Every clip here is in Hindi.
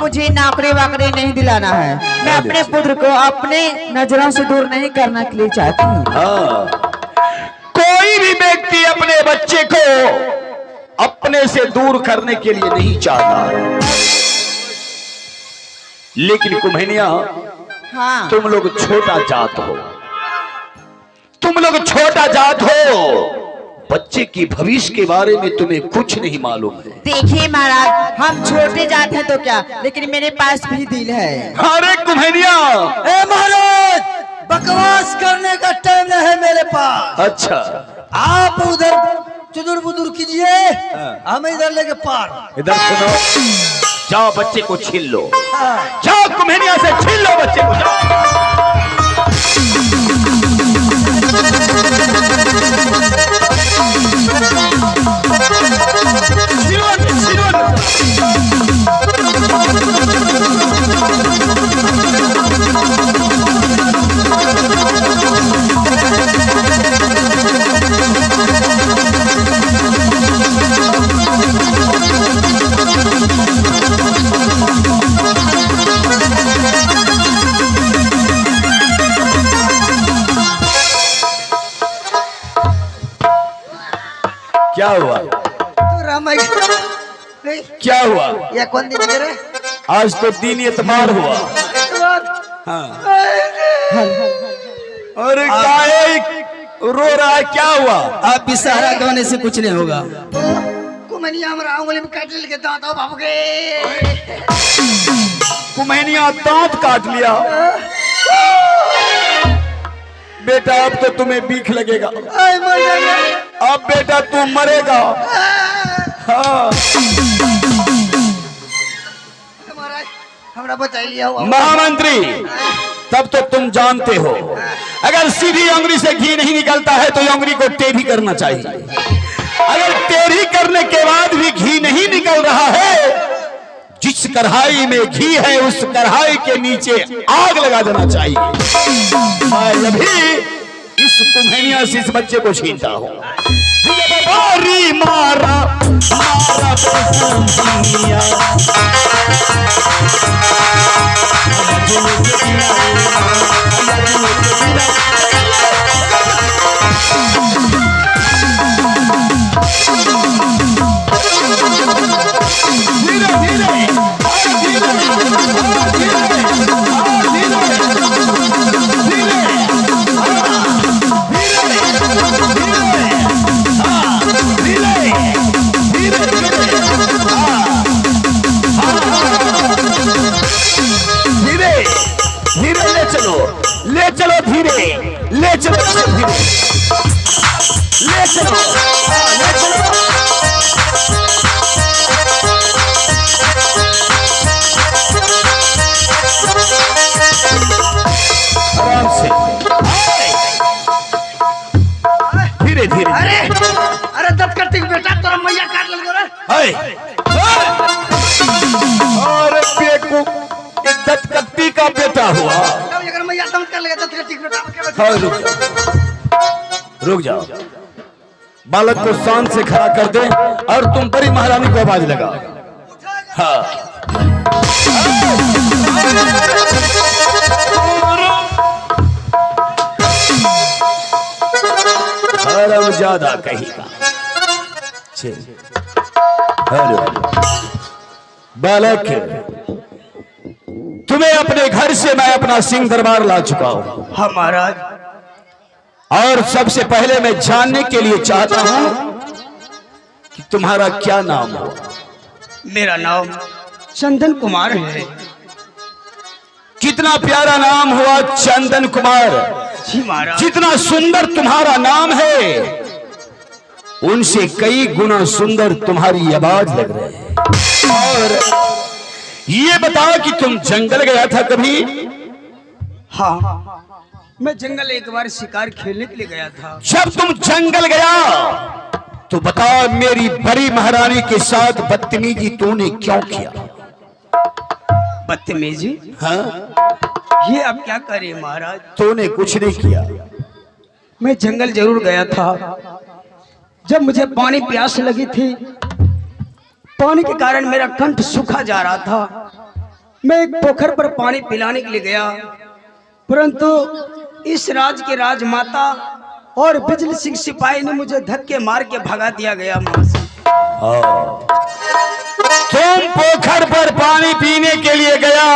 मुझे नौकरी वाकरी नहीं दिलाना है। मैं अपने पुत्र को अपने नजरों से दूर नहीं करने के लिए चाहती हूँ। कोई भी व्यक्ति अपने बच्चे को अपने से दूर करने के लिए नहीं चाहता, लेकिन कुम्हनिया हाँ। तुम लोग छोटा जात हो, तुम लोग छोटा जात हो, बच्चे की भविष्य के बारे में तुम्हें कुछ नहीं मालूम है। देखिए महाराज, हम छोटे जात हैं तो क्या, लेकिन मेरे पास भी दिल है। अरे कुम्हनिया, ए महाराज, बकवास करने का टाइम नहीं है मेरे पास। अच्छा, आप उधर चुदुर बुदुर कीजिए, हम इधर लेके पार। इधर सुनो, जाओ बच्चे को छीन लो, जाओ कुम्हनिया से छीन लो बच्चे को, जाओ। क्या हुआ? क्या हुआ? ये कौन दिन गिरे? आज तो दिन इतबार हुआ। हाँ। अरे काहे रो रहा है, क्या हुआ? आप भी सहारा गाने से कुछ नहीं होगा। कुम्हनिया हमारा उंगली में काट लेके दांत हो बाबू के। कुम्हनिया दांत काट लिया। बेटा अब तो तुम्हें बीख लगेगा, अब बेटा तू मरेगा। हाँ। हमरा बचा लिया हुआ महामंत्री, तब तो तुम जानते हो, अगर सीधी अंगुली से घी नहीं निकलता है तो अंगुली को टेढ़ी करना चाहिए। अगर टेढ़ी करने के बाद भी घी नहीं निकल रहा है, जिस कढ़ाई में घी है उस कढ़ाई के नीचे आग लगा देना चाहिए। मैं अभी इस कुम्हनिया से इस बच्चे को छीनता हूँ। मारा मारा ले चलो धीरे, ले चलो धीरे, ले चलो, ले चलो। आराम से, धीरे धीरे। अरे दत्त करती बेटा, तोरा मैया काट लेगा रे। अरे बेकूफ, दत्त कट्टी का बेटा हुआ। मैया दम कर लेगा दत्त करती बेटा। हाँ, रुक जाओ, बालक को शांत से खड़ा कर दे और तुम बड़ी महारानी को आवाज लगा। हाँ। हरम ज्यादा कहेगा। बालक, तुम्हें अपने घर से मैं अपना सिंह दरबार ला चुका हूं। हाँ महाराज। और सबसे पहले मैं जानने के लिए चाहता हूं कि तुम्हारा क्या नाम हो। मेरा नाम चंदन कुमार है। कितना प्यारा नाम हुआ चंदन कुमार। जी महाराज। जितना सुंदर तुम्हारा नाम है, उनसे कई गुना सुंदर तुम्हारी आवाज लग रही है। और ये बताओ कि तुम जंगल गया था कभी? हाँ, मैं जंगल एक बार शिकार खेलने के लिए गया था। जब तुम जंगल गया तो बताओ, मेरी बड़ी महारानी के साथ बदतमीजी तूने क्यों किया? बदतमीजी? हाँ, ये अब क्या करे महाराज। तूने कुछ नहीं किया। मैं जंगल जरूर गया था। जब मुझे पानी प्यास लगी थी, पानी के कारण मेरा कंठ सूखा जा रहा था। मैं एक पोखर पर पानी पिलाने के लिए गया, परंतु इस राज के राजमाता और बिजली सिंह सिपाही ने मुझे धक्के मार के भगा दिया गया। वहां से तुम पोखर पर पानी पीने के लिए गया,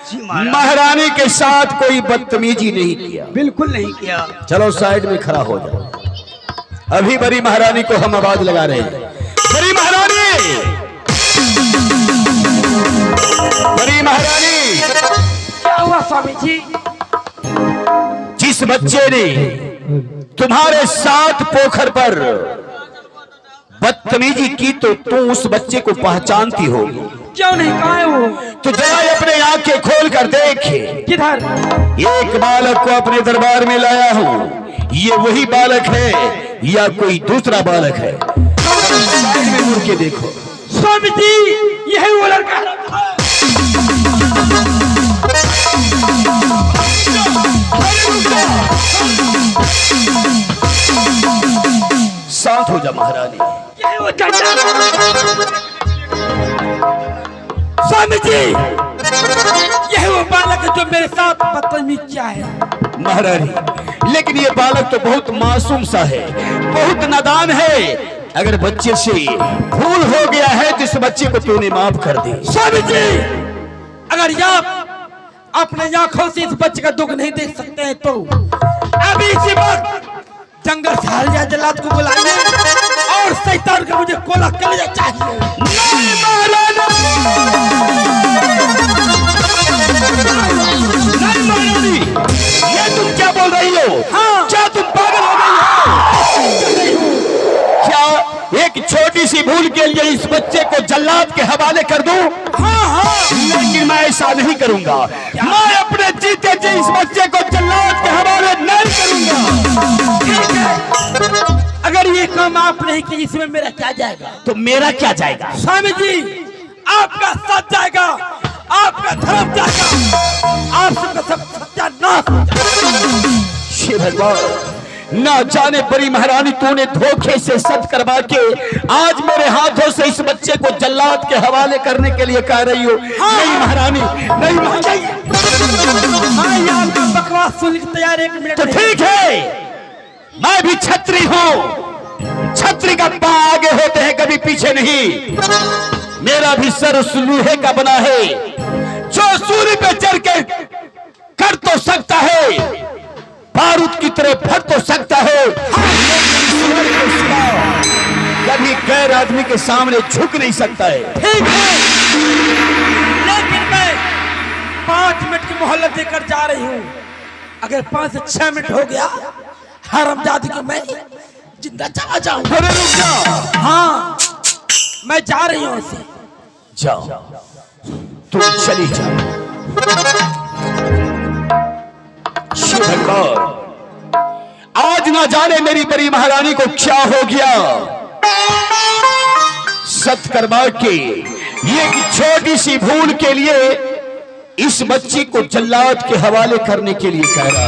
जी महाराज। महारानी के साथ कोई बदतमीजी नहीं किया? बिल्कुल नहीं किया। चलो साइड में खड़ा हो जाओ। अभी बड़ी महारानी को हम आवाज लगा रहे हैं। बड़ी महारानी, बड़ी महारानी, क्या हुआ स्वामी जी? जिस बच्चे ने तुम्हारे साथ पोखर पर बदतमीजी की तो तुम उस बच्चे को पहचानती होगी। क्यों नहीं, कहाँ है वो? तो जरा अपने आंखें खोल कर देखे। किधर? एक बालक को अपने दरबार में लाया हूँ। ये वही बालक है या कोई दूसरा बालक है? साइड में मुड़ के देखो। स्वामी जी, यही वो लड़का है। शांत हो जा महारानी। यही वो स्वामी जी, यही वो बालक है जो मेरे साथ बदतमीजी किया है। महारानी, लेकिन ये बालक तो बहुत मासूम सा है, बहुत नादान है। अगर बच्चे से भूल हो गया है तो इस बच्चे को तूने माफ कर दे। स्वामी जी, अगर आप अपने आंखों से इस बच्चे का दुख नहीं देख सकते हैं तो अभी इसी वक्त जंगल से हलिया जल्लाद को बुलाइए और शैतान का मुझे कोला कलेजा चाहिए। नहीं महारानी, नहीं महारानी, ये तुम क्या बोल रही हो? हाँ। क्या तुम पागल हो गई हो? क्या एक छोटी सी भूल के लिए इस बच्चे को जल्लाद के हवाले कर दूं? हाँ हाँ, लेकिन मैं ऐसा नहीं करूंगा। मैं अपने जीते जी इस बच्चे को जल्लाद के हवाले नहीं करूंगा। ठीक है, अगर ये काम आप नहीं किए इसमें मेरा क्या जाएगा? तो मेरा क्या जाएगा? स्वामी जी, आपका सच जाएगा, आपका धर्म जाएगा, आप सबका सब सत्यानाश हो जाएगा। हे भगवान, ना जाने बड़ी महारानी तूने धोखे से सच करवा के आज मेरे हाथों से इस बच्चे को जल्लाद के हवाले करने के लिए कह रही हो। नहीं महारानी, नहीं महारानी। हाँ यार, का बकवास सुनने की तैयार, एक मिनट। तो ठीक है, मैं भी छत्री हूँ। छत्री का पांव आगे होते हैं, कभी पीछे नहीं। मेरा भी सर उस लोहे का बना है जो सूर्य पे चढ़ के कर तो सकता है, बारूद की तरह फट तो सकता है, कभी गैर आदमी के सामने झुक नहीं सकता है। ठीक है, लेकिन मैं 5 मिनट की मोहलत देकर जा रही हूँ। अगर 5 से 6 मिनट हो गया, हरामजादी को मैं जिंदा चला जाऊँ। अरे रुक जा। हाँ, मैं जा रही हूँ ऐसे। जाओ, तुम चली जाओ। शिव भगवान, आज ना जाने मेरी बड़ी महारानी को क्या हो गया। सत करवा के ये छोटी सी भूल के लिए इस बच्ची को जल्लाद के हवाले करने के लिए कह रहा है।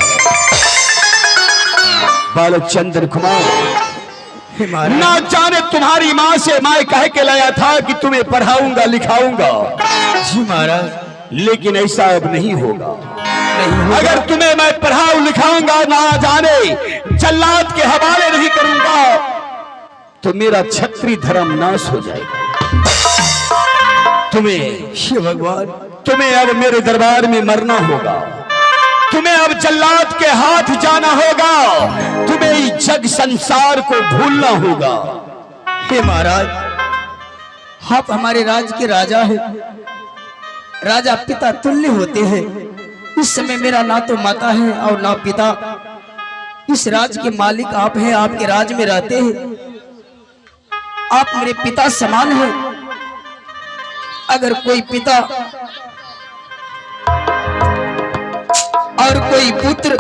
बालक चंद्र कुमार, ना जाने तुम्हारी माँ से मैं कह के लाया था कि तुम्हें पढ़ाऊंगा लिखाऊंगा। जी महाराज, लेकिन ऐसा अब नहीं होगा। अगर तुम्हें मैं पढ़ाऊं लिखाऊंगा, ना जाने जल्लाद के हवाले नहीं करूंगा, तो मेरा छत्री धर्म नाश हो जाएगा। तुम्हें, हे भगवान, तुम्हें अब मेरे दरबार में मरना होगा। तुम्हें अब जल्लाद के हाथ जाना होगा। तुम्हें इस जग संसार को भूलना होगा। हे महाराज, आप हमारे राज के राजा हैं। राजा पिता तुल्य होते हैं। इस समय मेरा ना तो माता है और ना पिता। इस राज के मालिक आप हैं, आपके राज में रहते हैं। आप मेरे पिता समान हैं। अगर कोई पिता और कोई पुत्र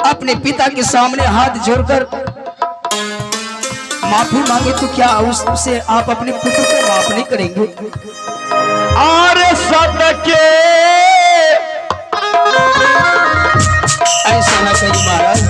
अपने पिता के सामने हाथ जोड़कर माफी मांगे तो क्या उससे आप अपने पुत्र को माफ नहीं करेंगे? और सदके ऐसा ना कहीं महाराज।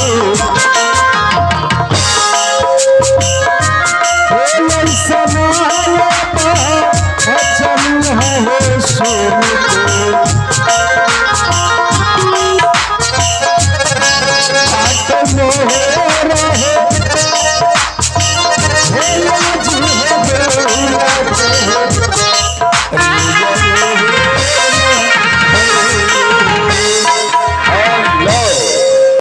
हो